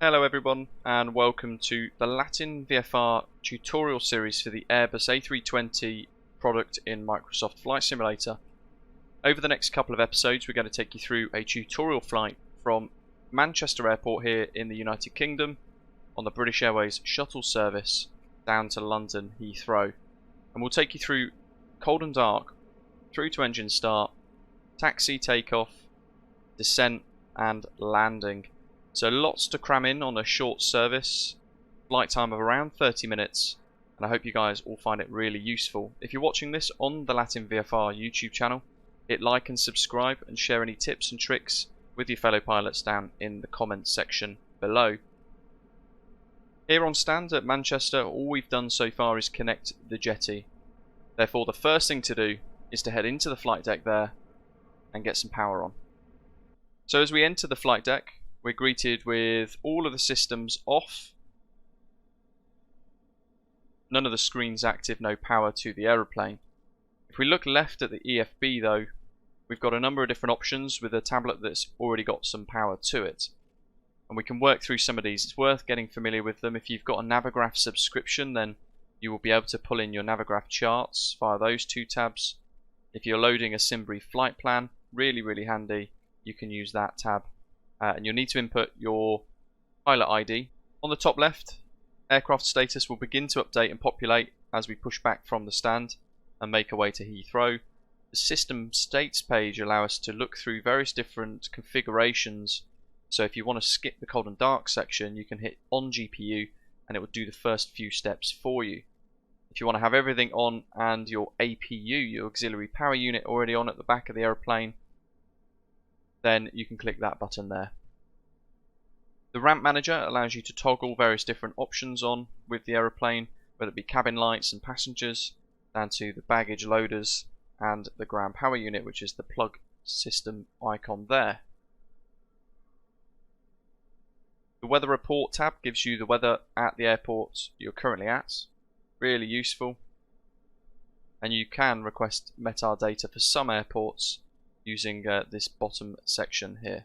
Hello everyone and welcome to the Latin VFR tutorial series for the Airbus A320 product in Microsoft Flight Simulator. Over the next couple of episodes we're going to take you through a tutorial flight from Manchester Airport here in the United Kingdom on the British Airways shuttle service down to London Heathrow. And we'll take you through cold and dark, through to engine start, taxi, takeoff, descent and landing. So lots to cram in on a short service, flight time of around 30 minutes, and I hope you guys all find it really useful. If you're watching this on the Latin VFR YouTube channel, hit like and subscribe and share any tips and tricks with your fellow pilots down in the comments section below. Here on stand at Manchester, all we've done so far is connect the jetty. Therefore the first thing to do is to head into the flight deck there and get some power on. So as we enter the flight deck, we're greeted with all of the systems off. None of the screens active, no power to the aeroplane. If we look left at the EFB though, we've got a number of different options with a tablet that's already got some power to it. And we can work through some of these. It's worth getting familiar with them. If you've got a Navigraph subscription, then you will be able to pull in your Navigraph charts via those two tabs. If you're loading a Simbury flight plan, really handy, you can use that tab. And you'll need to input your pilot ID. On the top left, aircraft status will begin to update and populate as we push back from the stand and make our way to Heathrow. The system states page allows us to look through various different configurations. So if you want to skip the cold and dark section, you can hit on GPU and it will do the first few steps for you. If you want to have everything on and your APU, your auxiliary power unit, already on at the back of the aeroplane, then you can click that button there. The ramp manager allows you to toggle various different options on with the aeroplane, whether it be cabin lights and passengers, down to the baggage loaders and the ground power unit, which is the plug system icon there. The weather report tab gives you the weather at the airport you're currently at. Really useful. And you can request metadata for some airports using this bottom section here.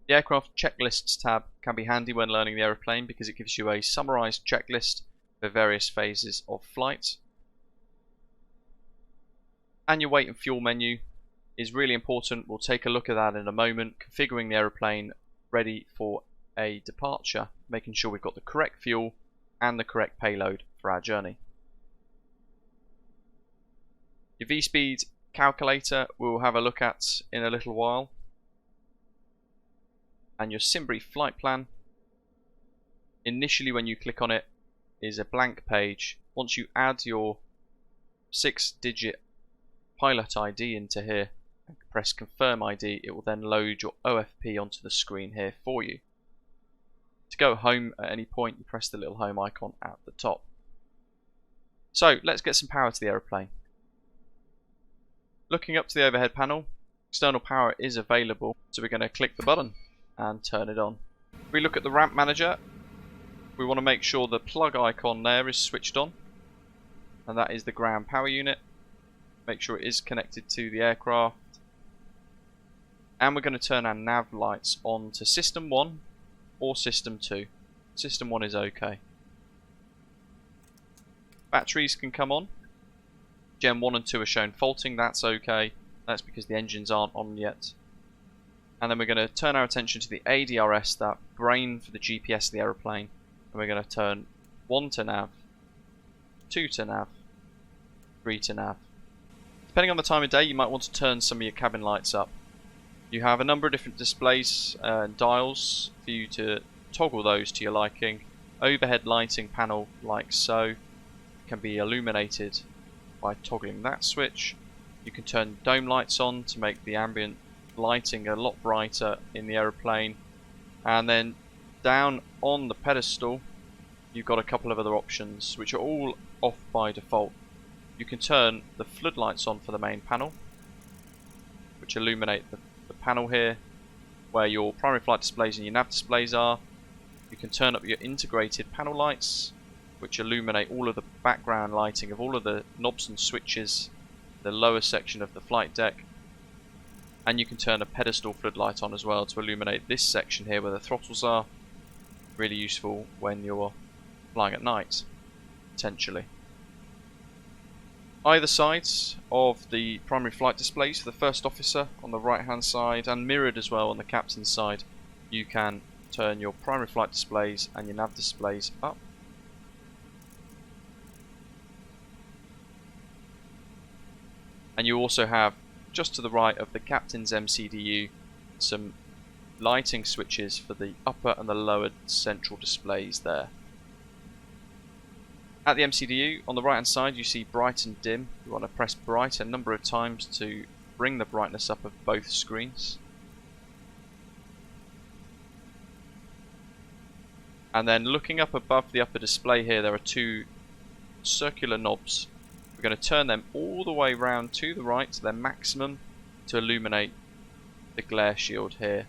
The aircraft checklists tab can be handy when learning the aeroplane because it gives you a summarized checklist for various phases of flight. And your weight and fuel menu is really important. We'll take a look at that in a moment. Configuring the aeroplane ready for a departure, making sure we've got the correct fuel and the correct payload for our journey. Your V-speed calculator we'll have a look at in a little while. And your Simbury flight plan, initially when you click on it, is a blank page. Once you add your 6-digit pilot ID into here and press confirm ID, it will then load your OFP onto the screen here for you. To go home at any point, you press the little home icon at the top. So let's get some power to the aeroplane. Looking up to the overhead panel, external power is available, so we're going to click the button and turn it on. If we look at the ramp manager, we want to make sure the plug icon there is switched on, and that is the ground power unit. Make sure it is connected to the aircraft, and we're going to turn our nav lights on to system 1 or system 2. System 1 is okay. Batteries can come on. Gen 1 and 2 are shown faulting, that's okay. That's because the engines aren't on yet. And then we're going to turn our attention to the ADRS, that brain for the GPS of the aeroplane. And we're going to turn 1 to nav, 2 to nav, 3 to nav. Depending on the time of day, you might want to turn some of your cabin lights up. You have a number of different displays and dials for you to toggle those to your liking. Overhead lighting panel like so can be illuminated by toggling that switch. You can turn dome lights on to make the ambient lighting a lot brighter in the aeroplane. And then down on the pedestal you've got a couple of other options which are all off by default. You can turn the floodlights on for the main panel, which illuminate the panel here where your primary flight displays and your nav displays are. You can turn up your integrated panel lights, which illuminate all of the background lighting of all of the knobs and switches, the lower section of the flight deck. And you can turn a pedestal floodlight on as well to illuminate this section here where the throttles are. Really useful when you're flying at night, potentially. Either sides of the primary flight displays for the first officer on the right hand side, and mirrored as well on the captain's side, you can turn your primary flight displays and your nav displays up. And you also have, just to the right of the captain's MCDU, some lighting switches for the upper and the lower central displays there. At the MCDU, on the right hand side, you see bright and dim. You want to press bright a number of times to bring the brightness up of both screens. And then looking up above the upper display here, there are two circular knobs. We're going to turn them all the way round to the right to their maximum to illuminate the glare shield here.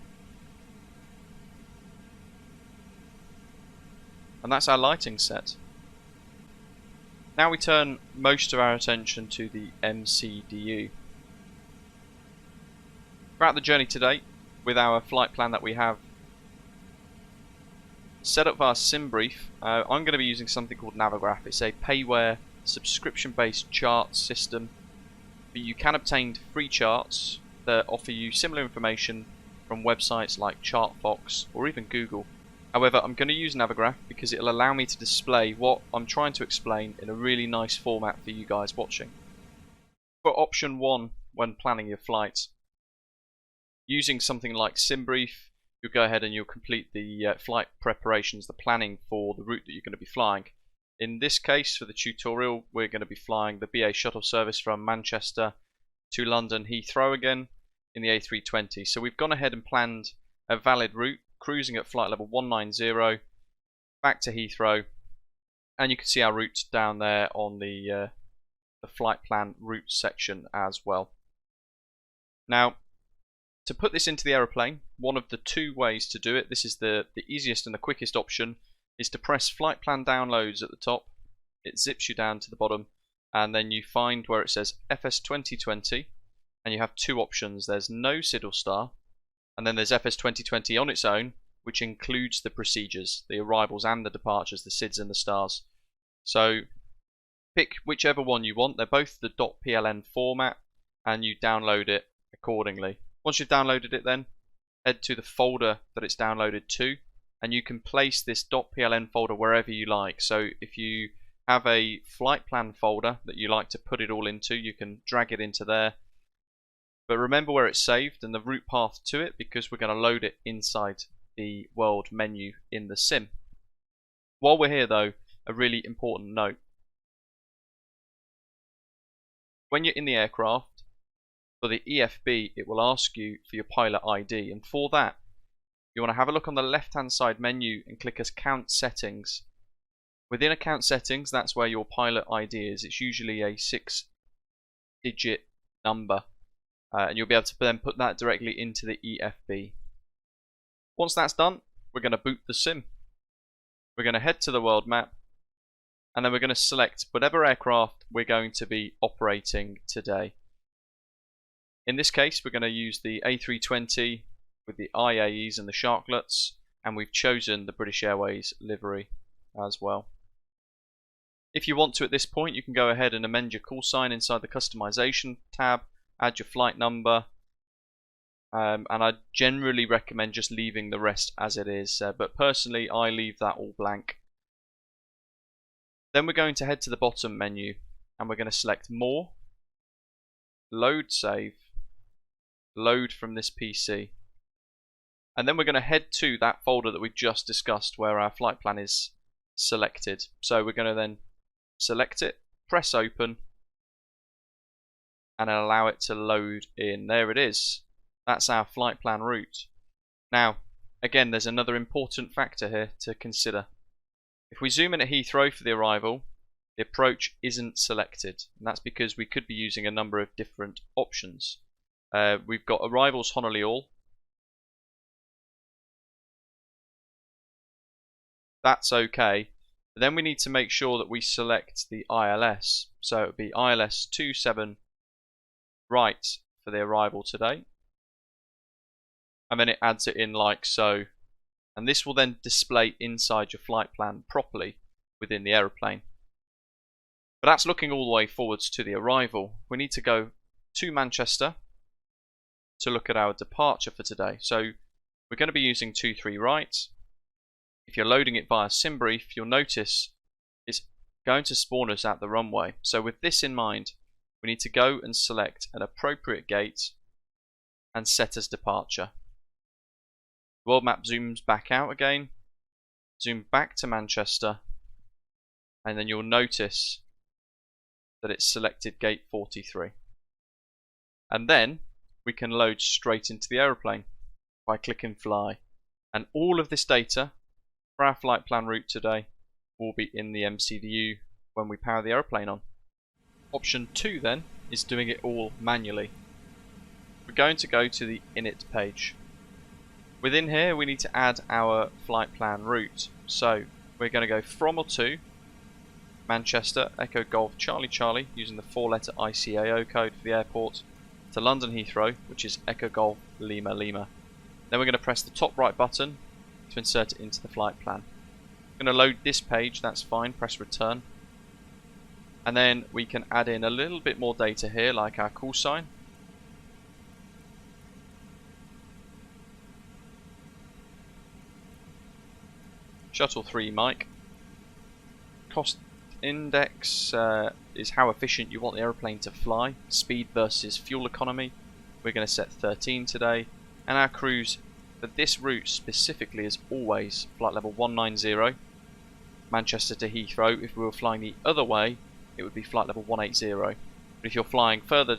And that's our lighting set. Now we turn most of our attention to the MCDU. Throughout the journey today, with our flight plan that we have set up via SimBrief, I'm going to be using something called Navigraph. It's a payware subscription-based chart system, but you can obtain free charts that offer you similar information from websites like ChartFox or even Google. However, I'm going to use Navigraph because it'll allow me to display what I'm trying to explain in a really nice format for you guys watching. For option 1, when planning your flights, using something like SimBrief, you'll go ahead and you'll complete the flight preparations, the planning for the route that you're going to be flying. In this case, for the tutorial, we're going to be flying the BA shuttle service from Manchester to London Heathrow again in the A320. So we've gone ahead and planned a valid route, cruising at flight level 190 back to Heathrow, and you can see our route down there on the flight plan route section as well. Now, to put this into the aeroplane, one of the two ways to do it, this is the easiest and the quickest option, is to press flight plan downloads at the top. It zips you down to the bottom, and then you find where it says FS 2020, and you have two options. There's no SID or star, and then there's FS 2020 on its own, which includes the procedures, the arrivals and the departures, the SIDs and the stars. So pick whichever one you want. They're both the .pln format, and you download it accordingly. Once you've downloaded it, then head to the folder that it's downloaded to, and you can place this .pln folder wherever you like. So if you have a flight plan folder that you like to put it all into, you can drag it into there. But remember where it's saved and the route path to it, because we're going to load it inside the world menu in the sim. While we're here though, a really important note. When you're in the aircraft, for the EFB, it will ask you for your pilot ID, and for that, you want to have a look on the left hand side menu and click Account Settings. Within Account Settings, that's where your pilot ID is. It's usually a 6-digit number, and you'll be able to then put that directly into the EFB. Once that's done, we're going to boot the sim. We're going to head to the world map, and then we're going to select whatever aircraft we're going to be operating today. In this case, we're going to use the A320 with the IAEs and the sharklets, and we've chosen the British Airways livery as well. If you want to at this point, you can go ahead and amend your call sign inside the customization tab, add your flight number, and I generally recommend just leaving the rest as it is, but personally I leave that all blank. Then we're going to head to the bottom menu, and we're going to select More, Load Save, Load from this PC, and then we're going to head to that folder that we've just discussed where our flight plan is selected. So we're going to then select it, press open, and allow it to load in. There it is. That's our flight plan route. Now, again, there's another important factor here to consider. If we zoom in at Heathrow for the arrival, the approach isn't selected, and that's because we could be using a number of different options. We've got arrivals Honolulu. That's okay. But then we need to make sure that we select the ILS. So it would be ILS 27 right for the arrival today. and then it adds it in like so. And this will then display inside your flight plan properly within the aeroplane. But that's looking all the way forwards to the arrival. We need to go to Manchester to look at our departure for today. So we're going to be using 23 right. If you're loading it via SimBrief, you'll notice it's going to spawn us at the runway. So with this in mind, we need to go and select an appropriate gate and set as departure. The world map zooms back out again, zoom back to Manchester, and then you'll notice that it's selected gate 43. And then we can load straight into the aeroplane by clicking fly. And all of this data for our flight plan route today will be in the MCDU when we power the aeroplane on. Option 2 then is doing it all manually. We're going to go to the init page. Within here we need to add our flight plan route. So we're going to go from or to Manchester, Echo Golf Charlie Charlie, using the 4-letter ICAO code for the airport, to London Heathrow, which is Echo Golf Lima Lima. Then we're going to press the top right button to insert it into the flight plan. I'm going to load this page, that's fine, press return. And then we can add in a little bit more data here, like our call sign. Shuttle 3 mic. Cost index is how efficient you want the aeroplane to fly. Speed versus fuel economy. We're going to set 13 today. And our cruise for this route specifically is always flight level 190. Manchester to Heathrow. If we were flying the other way, it would be flight level 180. But if you're flying further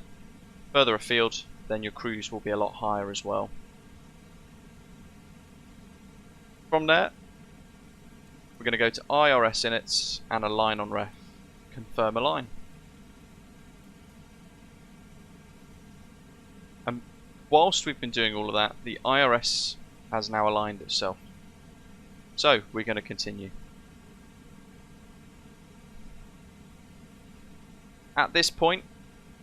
afield, then your cruise will be a lot higher as well. From there, we're going to go to IRS inits and align on ref. Confirm align. And whilst we've been doing all of that, the IRS has now aligned itself. So we're going to continue. At this point,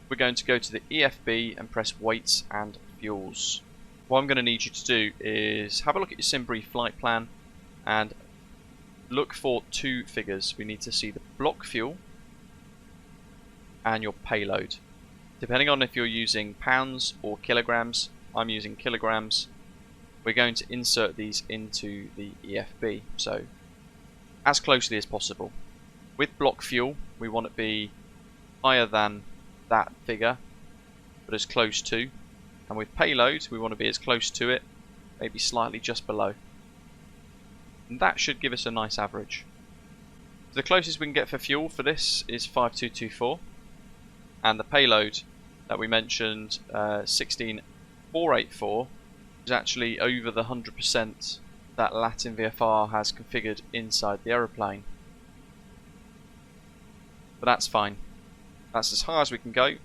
we're going to go to the EFB and press weights and fuels. What I'm going to need you to do is have a look at your SimBrief flight plan and look for two figures. We need to see the block fuel and your payload. Depending on if you're using pounds or kilograms, I'm using kilograms, we're going to insert these into the EFB. So as closely as possible. With block fuel, we want it to be higher than that figure, but as close to. And with payload, we want to be as close to it, maybe slightly just below. And that should give us a nice average. The closest we can get for fuel for this is 5224, and the payload that we mentioned, 16484, is actually over the 100% that LVFR has configured inside the aeroplane. But that's fine. That's as high as we can go.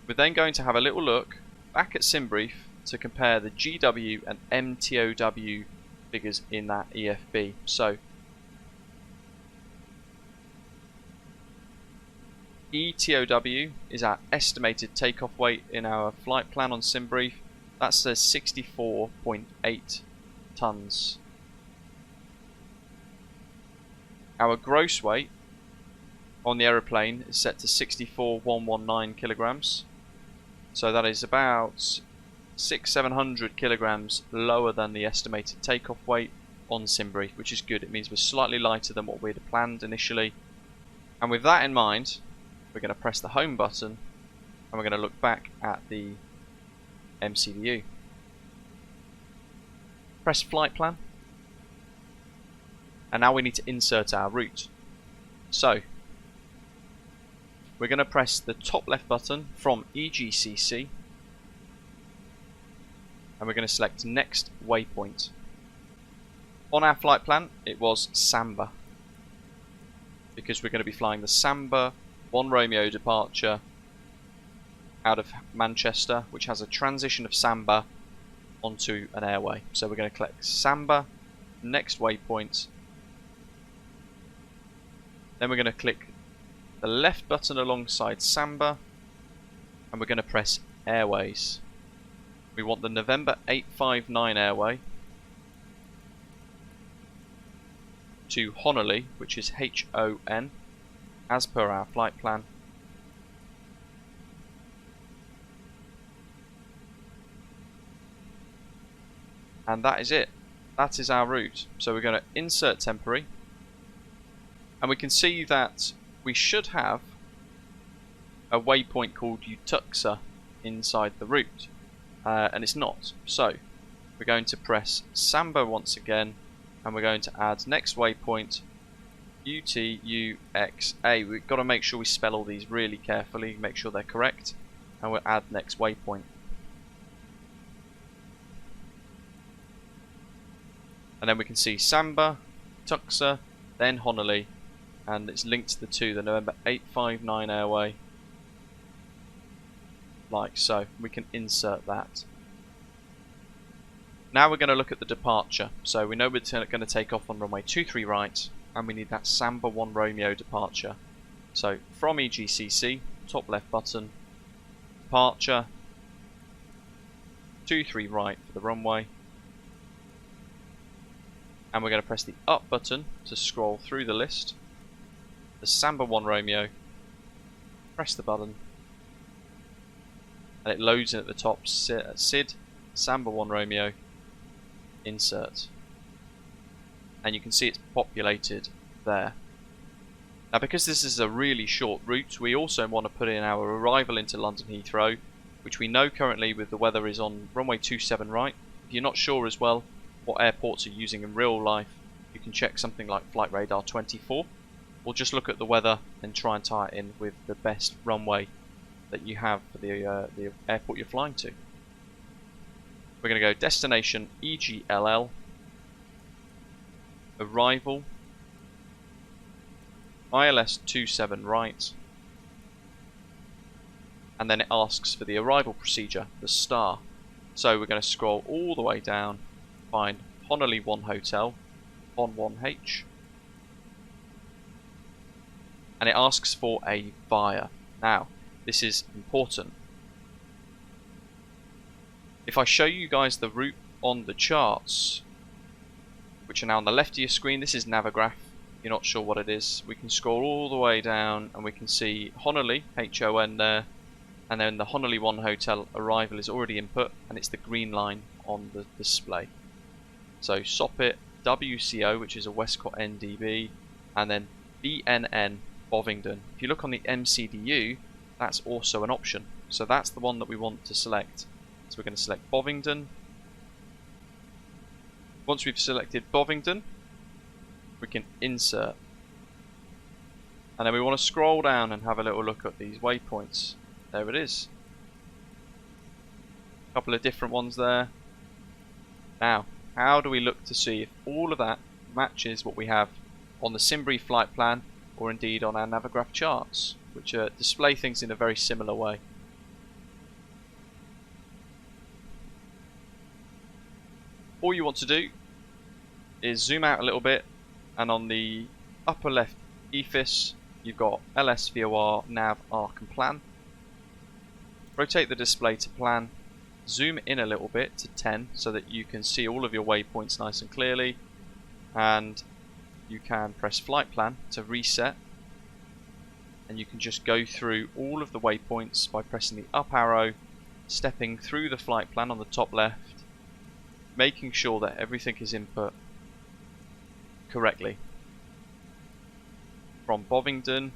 We're then going to have a little look back at SimBrief to compare the GW and MTOW figures in that EFB. So ETOW is our estimated takeoff weight in our flight plan on SimBrief. That says 64.8 tons. Our gross weight on the aeroplane is set to 64,119 kilograms. So that is about 600-700 kilograms lower than the estimated takeoff weight on SimBrief, which is good. It means we're slightly lighter than what we'd planned initially. And with that in mind, we're going to press the home button and we're going to look back at the MCDU. Press flight plan. And now we need to insert our route. So we're going to press the top left button from EGCC and we're going to select next waypoint. On our flight plan it was Samba, because we're going to be flying the Samba 1 Romeo departure out of Manchester, which has a transition of Samba onto an airway. So we're going to click Samba, next waypoint, then we're going to click the left button alongside Samba and we're going to press Airways. We want the November 859 airway to Honolulu, which is HON, as per our flight plan. And that is it. That is our route. So we're going to insert temporary. And we can see that we should have a waypoint called Utuxa inside the route. And it's not. So we're going to press Samba once again. And we're going to add next waypoint UTUXA. We've got to make sure we spell all these really carefully. Make sure they're correct. And we'll add next waypoint. And then we can see Samba, Tuxa, then Honolulu, and it's linked to the two, the November 859 airway, like so. We can insert that. Now we're going to look at the departure. So we know we're going to take off on runway 23 right, and we need that Samba 1 Romeo departure. So from EGCC, top left button, departure, 23 right for the runway. And we're going to press the up button to scroll through the list. The Samba 1 Romeo. Press the button. And it loads in at the top. SID, Samba 1 Romeo, insert. And you can see it's populated there. Now because this is a really short route, we also want to put in our arrival into London Heathrow, which we know currently with the weather is on runway 27 right. If you're not sure as well what airports are using in real life, you can check something like Flight Radar 24, or just look at the weather and try and tie it in with the best runway that you have for the airport you're flying to. We're going to go destination EGLL, arrival ILS 27 right, and then it asks for the arrival procedure, the star. So we're going to scroll all the way down, find Honolulu 1 Hotel, on 1H, and it asks for a via. Now, this is important. If I show you guys the route on the charts, which are now on the left of your screen, this is Navigraph. You're not sure what it is. We can scroll all the way down and we can see Honolulu, HON there, and then the Honolulu 1 Hotel arrival is already input, and it's the green line on the display. So Soppit, WCO, which is a Westcott NDB, and then BNN, Bovingdon. If you look on the MCDU, that's also an option. So that's the one that we want to select. So we're going to select Bovingdon. Once we've selected Bovingdon, we can insert. And then we want to scroll down and have a little look at these waypoints. There it is. A couple of different ones there. Now, how do we look to see if all of that matches what we have on the Simbury flight plan, or indeed on our Navigraph charts, which display things in a very similar way? All you want to do is zoom out a little bit, and on the upper left EFIS you've got LSVOR, nav, arc and plan. Rotate the display to plan, zoom in a little bit to 10 so that you can see all of your waypoints nice and clearly, and you can press flight plan to reset, and you can just go through all of the waypoints by pressing the up arrow, stepping through the flight plan on the top left, making sure that everything is input correctly. From Bovingdon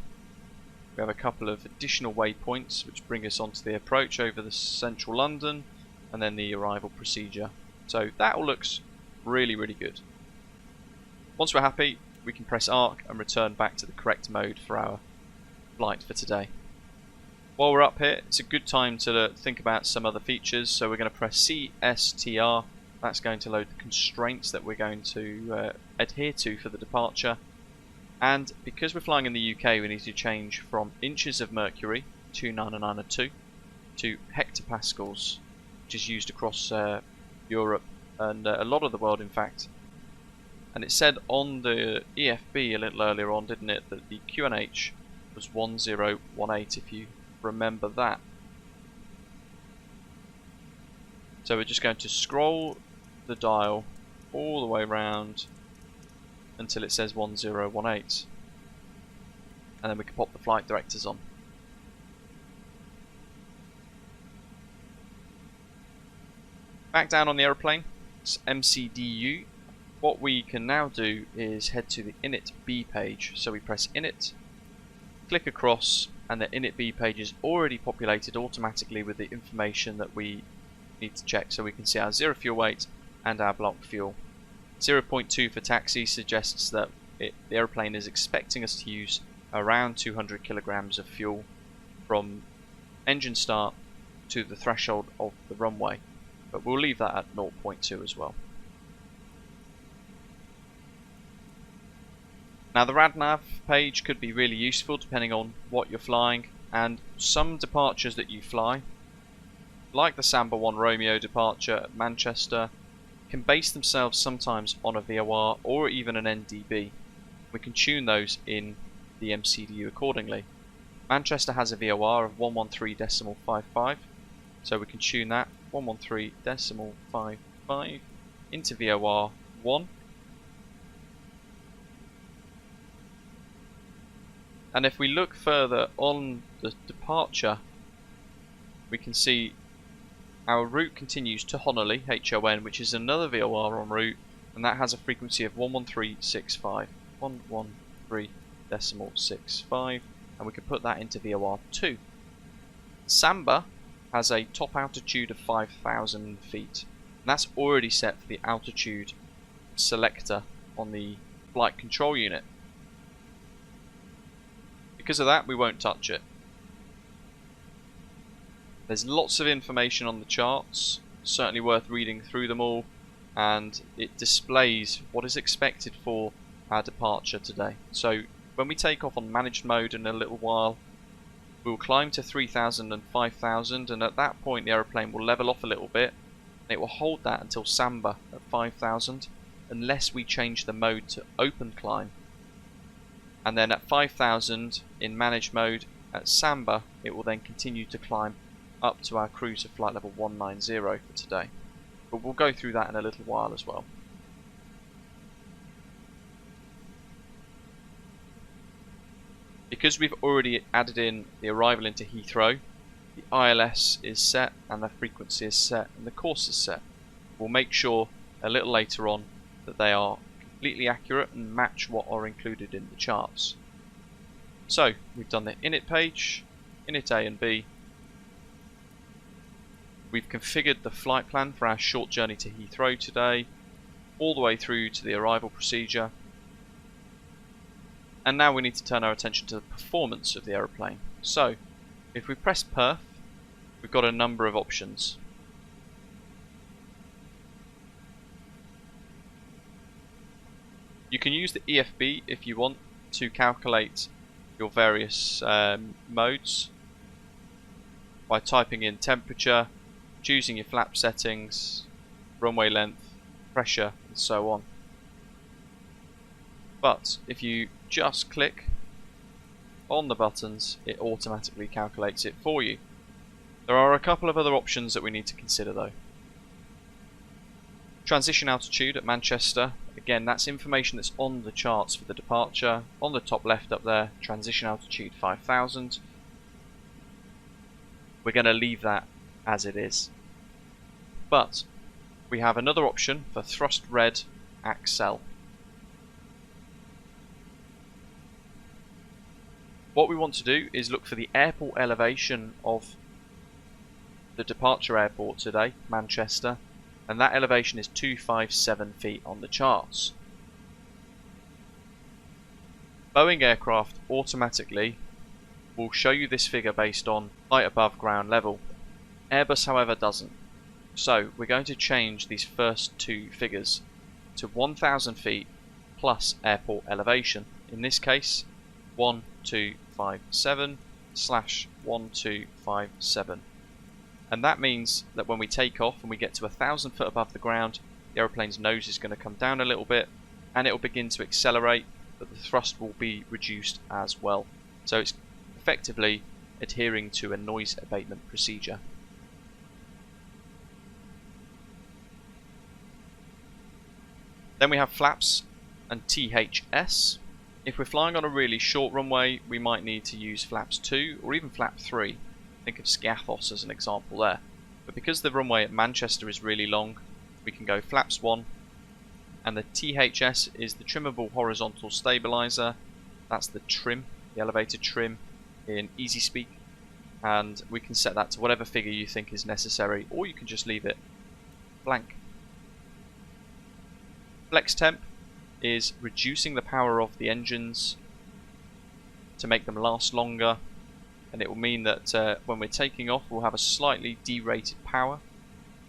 we have a couple of additional waypoints which bring us onto the approach over the central London, and then the arrival procedure. So that all looks really good. Once we're happy, we can press arc and return back to the correct mode for our flight for today. While we're up here, it's a good time to think about some other features. So we're going to press CSTR. That's going to load the constraints that we're going to adhere to for the departure. And because we're flying in the UK, we need to change from inches of mercury, 29902, to hectopascals, which is used across Europe and a lot of the world, in fact. And it said on the EFB a little earlier on, didn't it, that the QNH was 1018, if you remember that. So we're just going to scroll the dial all the way around until it says 1018. And then we can pop the flight directors on. Back down on the aeroplane, it's MCDU. What we can now do is head to the init B page. So we press init, click across, and the init B page is already populated automatically with the information that we need to check. So we can see our zero fuel weight and our block fuel. 0.2 for taxi suggests that the aeroplane is expecting us to use around 200 kilograms of fuel from engine start to the threshold of the runway, but we'll leave that at 0.2 as well. Now the RadNav page could be really useful depending on what you're flying, and some departures that you fly, like the Samba 1 Romeo departure at Manchester, can base themselves sometimes on a VOR or even an NDB. We can tune those in the MCDU accordingly. Manchester has a VOR of 113.55, so we can tune that 113.55 into VOR 1. And if we look further on the departure, we can see our route continues to Honolulu, HON, which is another VOR en route, and that has a frequency of 113.65. 113.65, and we can put that into VOR 2. Samba has a top altitude of 5,000 feet, and that's already set for the altitude selector on the flight control unit. Because of that, we won't touch it. There's lots of information on the charts, certainly worth reading through them all, and it displays what is expected for our departure today. So when we take off on managed mode in a little while, we'll climb to 3,000 and 5,000, and at that point the aeroplane will level off a little bit, and it will hold that until Samba at 5,000 unless we change the mode to open climb. And then at 5,000 in managed mode at Samba, it will then continue to climb up to our cruise of flight level 190 for today. But we'll go through that in a little while as well. Because we've already added in the arrival into Heathrow, the ILS is set and the frequency is set and the course is set. We'll make sure a little later on that they are completely accurate and match what are included in the charts. So we've done the init page, init A and B. We've configured the flight plan for our short journey to Heathrow today, all the way through to the arrival procedure. And now we need to turn our attention to the performance of the aeroplane. So if we press perf, we've got a number of options. You can use the EFB if you want to calculate your various modes by typing in temperature, choosing your flap settings, runway length, pressure, and so on. But if you just click on the buttons, it automatically calculates it for you. There are a couple of other options that we need to consider though. Transition altitude at Manchester, again that's information that's on the charts for the departure. On the top left up there, transition altitude 5,000. We're going to leave that as it is. But we have another option for thrust red Accel. What we want to do is look for the airport elevation of the departure airport today, Manchester, and that elevation is 257 feet on the charts. Boeing aircraft automatically will show you this figure based on height above ground level. Airbus, however, doesn't. So we're going to change these first two figures to 1,000 feet plus airport elevation. In this case, 1257/1257. And that means that when we take off and we get to 1,000 foot above the ground, the aeroplane's nose is going to come down a little bit and it will begin to accelerate, but the thrust will be reduced as well. So it's effectively adhering to a noise abatement procedure. Then we have flaps and THS. If we're flying on a really short runway, we might need to use flaps 2 or even flap 3. Think of Scathos as an example there. But because the runway at Manchester is really long, we can go flaps 1. And the THS is the trimmable horizontal stabilizer. That's the trim, the elevator trim in easy speak. And we can set that to whatever figure you think is necessary, or you can just leave it blank. Flex temp is reducing the power of the engines to make them last longer, and it will mean that when we're taking off we'll have a slightly derated power,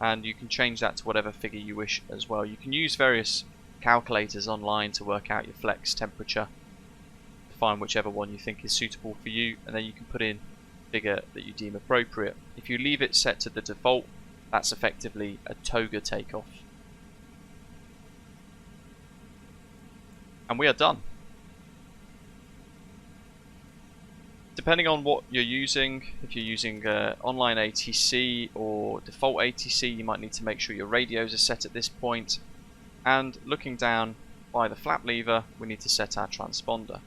and you can change that to whatever figure you wish as well. You can use various calculators online to work out your flex temperature, find whichever one you think is suitable for you, and then you can put in the figure that you deem appropriate. If you leave it set to the default, that's effectively a toga takeoff. And we are done. Depending on what you're using, if you're using online ATC or default ATC, you might need to make sure your radios are set at this point. And looking down by the flap lever, we need to set our transponder.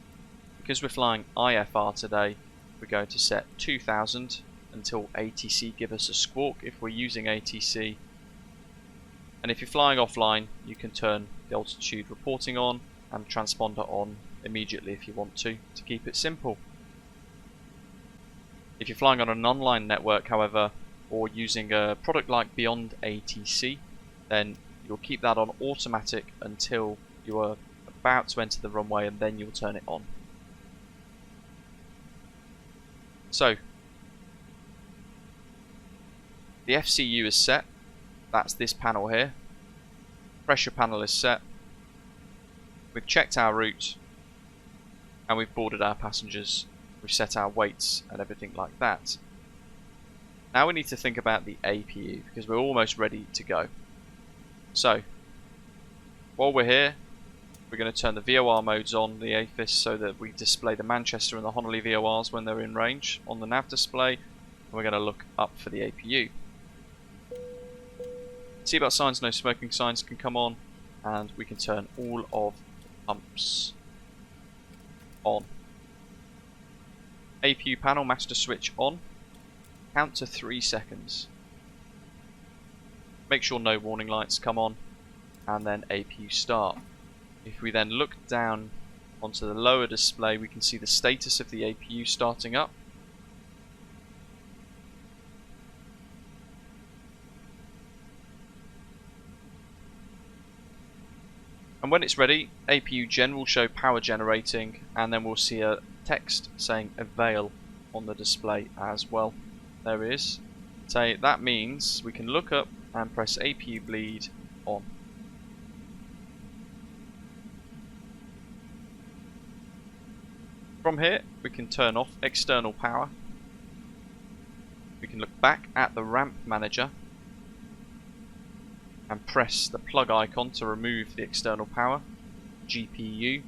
Because we're flying IFR today, we're going to set 2000 until ATC give us a squawk if we're using ATC. And if you're flying offline, you can turn the altitude reporting on and transponder on immediately if you want to keep it simple. If you're flying on an online network, however, or using a product like Beyond ATC, then you'll keep that on automatic until you are about to enter the runway, and then you'll turn it on. So, the FCU is set, that's this panel here. Pressure panel is set. We've checked our route, and we've boarded our passengers. We've set our weights and everything like that. Now we need to think about the APU, because we're almost ready to go. So, while we're here, we're going to turn the VOR modes on the AFIS so that we display the Manchester and the Honolulu VORs when they're in range on the nav display. And we're going to look up for the APU. Seatbelt signs, no smoking signs can come on, and we can turn all of pumps on. APU panel master switch on. Count to 3 seconds. Make sure no warning lights come on, and then APU start. If we then look down onto the lower display, we can see the status of the APU starting up. And when it's ready, APU gen will show power generating, and then we'll see a text saying avail on the display as well. There it is. So that means we can look up and press APU bleed on. From here, we can turn off external power. We can look back at the ramp manager and press the plug icon to remove the external power, GPU.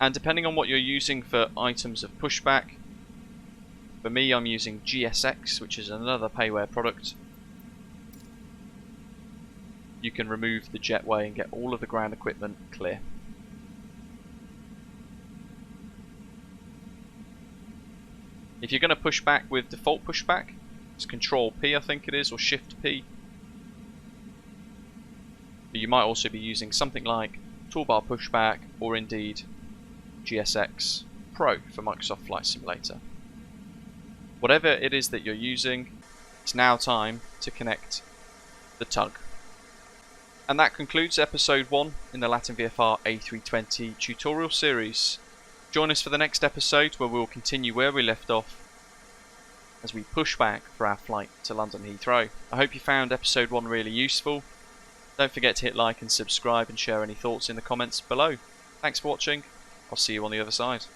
And depending on what you're using for items of pushback, for me I'm using GSX, which is another Payware product. You can remove the jetway and get all of the ground equipment clear. If you're going to push back with default pushback, it's Control P I think it is, or Shift P. But you might also be using something like toolbar pushback, or indeed GSX Pro for Microsoft Flight Simulator. Whatever it is that you're using, it's now time to connect the tug. And that concludes episode 1 in the LVFR A320 tutorial series. Join us for the next episode, where we'll continue where we left off as we push back for our flight to London Heathrow. I hope you found episode 1 really useful. Don't forget to hit like and subscribe, and share any thoughts in the comments below. Thanks for watching. I'll see you on the other side.